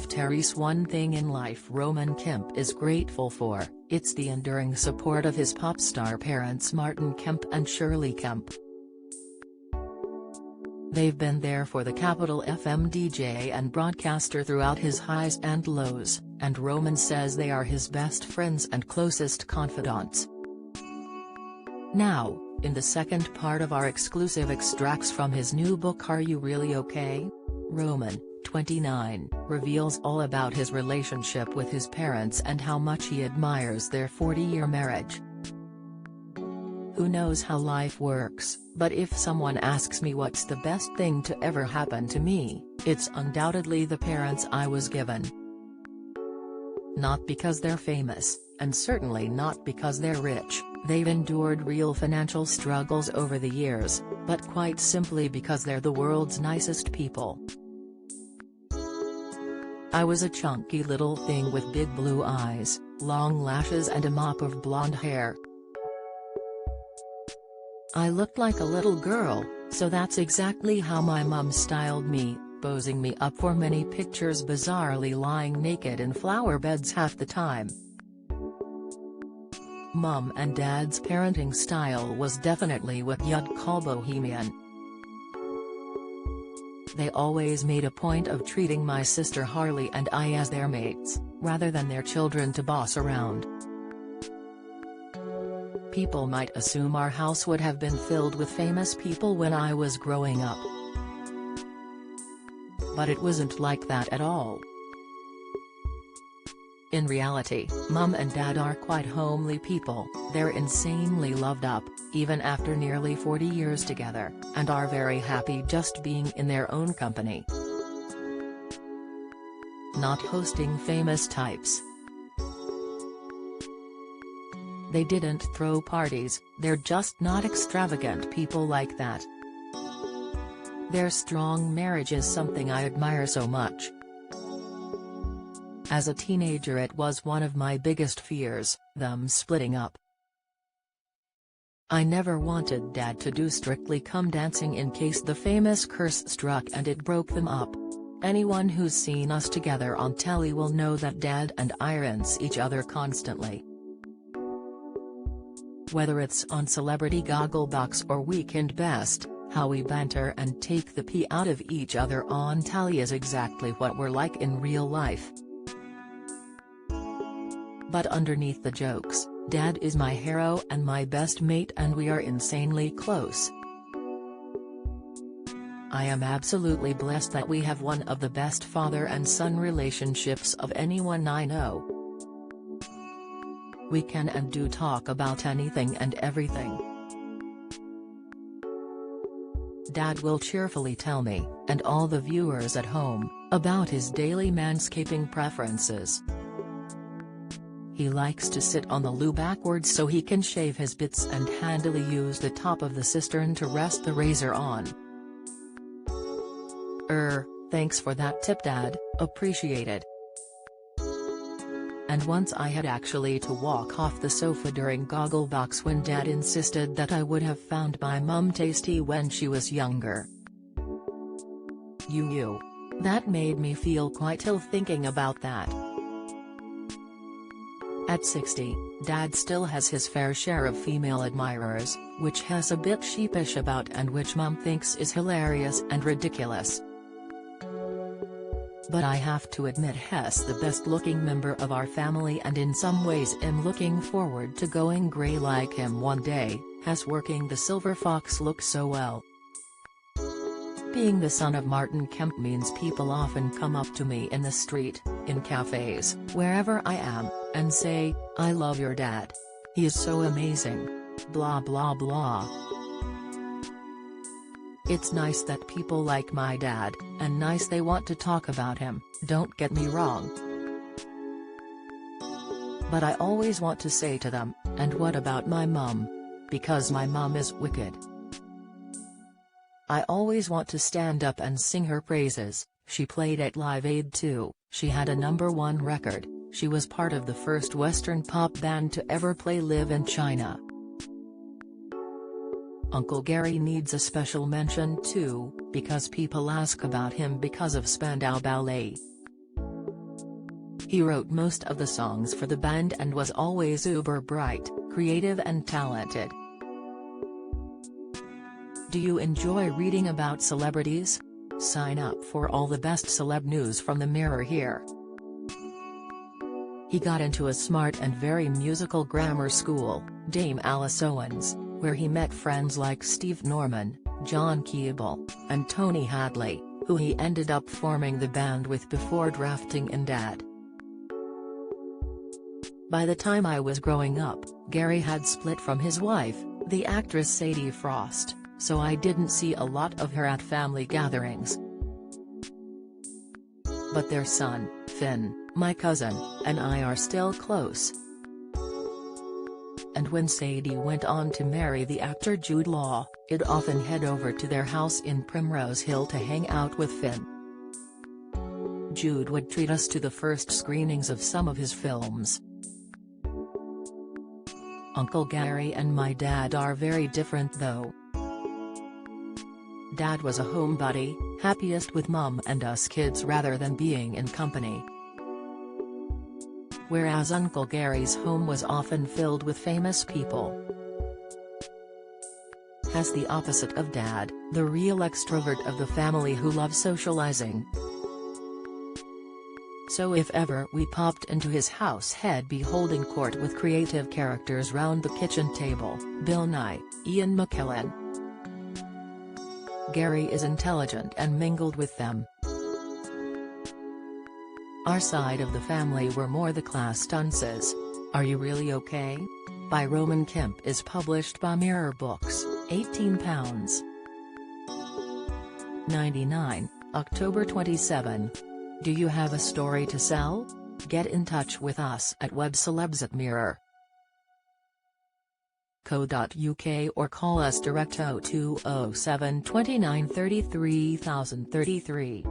If there's one thing in life Roman Kemp is grateful for, it's the enduring support of his pop star parents Martin Kemp and Shirley Kemp. They've been there for the Capital FM DJ and broadcaster throughout his highs and lows, and Roman says they are his best friends and closest confidants. Now, in the second part of our exclusive extracts from his new book Are You Really Okay? Roman, 29, reveals all about his relationship with his parents and how much he admires their 40-year marriage. Who knows how life works, but if someone asks me what's the best thing to ever happen to me, it's undoubtedly the parents I was given. Not because they're famous, and certainly not because they're rich, they've endured real financial struggles over the years, but quite simply because they're the world's nicest people. I was a chunky little thing with big blue eyes, long lashes and a mop of blonde hair. I looked like a little girl, so that's exactly how my mum styled me, posing me up for many pictures bizarrely lying naked in flower beds half the time. Mum and Dad's parenting style was definitely what you'd call bohemian. They always made a point of treating my sister Harley and I as their mates, rather than their children to boss around. People might assume our house would have been filled with famous people when I was growing up. But it wasn't like that at all. In reality, Mum and Dad are quite homely people, they're insanely loved up, even after nearly 40 years together, and are very happy just being in their own company. Not hosting famous types. They didn't throw parties, they're just not extravagant people like that. Their strong marriage is something I admire so much. As a teenager it was one of my biggest fears, them splitting up. I never wanted Dad to do Strictly Come Dancing in case the famous curse struck and it broke them up. Anyone who's seen us together on telly will know that Dad and I rinse each other constantly. Whether it's on Celebrity Gogglebox or Weekend Best, how we banter and take the pee out of each other on telly is exactly what we're like in real life. But underneath the jokes, Dad is my hero and my best mate and we are insanely close. I am absolutely blessed that we have one of the best father and son relationships of anyone I know. We can and do talk about anything and everything. Dad will cheerfully tell me, and all the viewers at home, about his daily manscaping preferences. He likes to sit on the loo backwards so he can shave his bits and handily use the top of the cistern to rest the razor on. Thanks for that tip Dad, appreciated. And once I had actually to walk off the sofa during Gogglebox when Dad insisted that I would have found my mum tasty when she was younger. That made me feel quite ill thinking about that. At 60, Dad still has his fair share of female admirers, which he's a bit sheepish about and which Mum thinks is hilarious and ridiculous. But I have to admit he's the best looking member of our family and in some ways am looking forward to going grey like him one day, he's working the silver fox look so well. Being the son of Martin Kemp means people often come up to me in the street, in cafes, wherever I am, and say, "I love your dad. He is so amazing. Blah blah blah." It's nice that people like my dad, and nice they want to talk about him, don't get me wrong. But I always want to say to them, and what about my mum? Because my mum is wicked. I always want to stand up and sing her praises. She played at Live Aid too, she had a #1 record, she was part of the first Western pop band to ever play live in China. Uncle Gary needs a special mention too, because people ask about him because of Spandau Ballet. He wrote most of the songs for the band and was always uber bright, creative and talented. Do you enjoy reading about celebrities? Sign up for all the best celeb news from the Mirror here. He got into a smart and very musical grammar school, Dame Alice Owens, where he met friends like Steve Norman, John Keeble, and Tony Hadley, who he ended up forming the band with before drafting in Dad. By the time I was growing up, Gary had split from his wife, the actress Sadie Frost, so I didn't see a lot of her at family gatherings. But their son, Finn, my cousin, and I are still close. And when Sadie went on to marry the actor Jude Law, I'd often head over to their house in Primrose Hill to hang out with Finn. Jude would treat us to the first screenings of some of his films. Uncle Gary and my dad are very different though. Dad was a homebody, happiest with Mum and us kids rather than being in company. Whereas Uncle Gary's home was often filled with famous people. As the opposite of Dad, the real extrovert of the family who loves socializing. So if ever we popped into his house, he'd be holding court with creative characters round the kitchen table, Bill Nye, Ian McKellen. Gary is intelligent and mingled with them. Our side of the family were more the class dunces. Are You Really Okay? By Roman Kemp is published by Mirror Books, £18. 99, October 27. Do you have a story to sell? Get in touch with us at webcelebs@mirror.co.uk or call us direct 0207 29 33 033.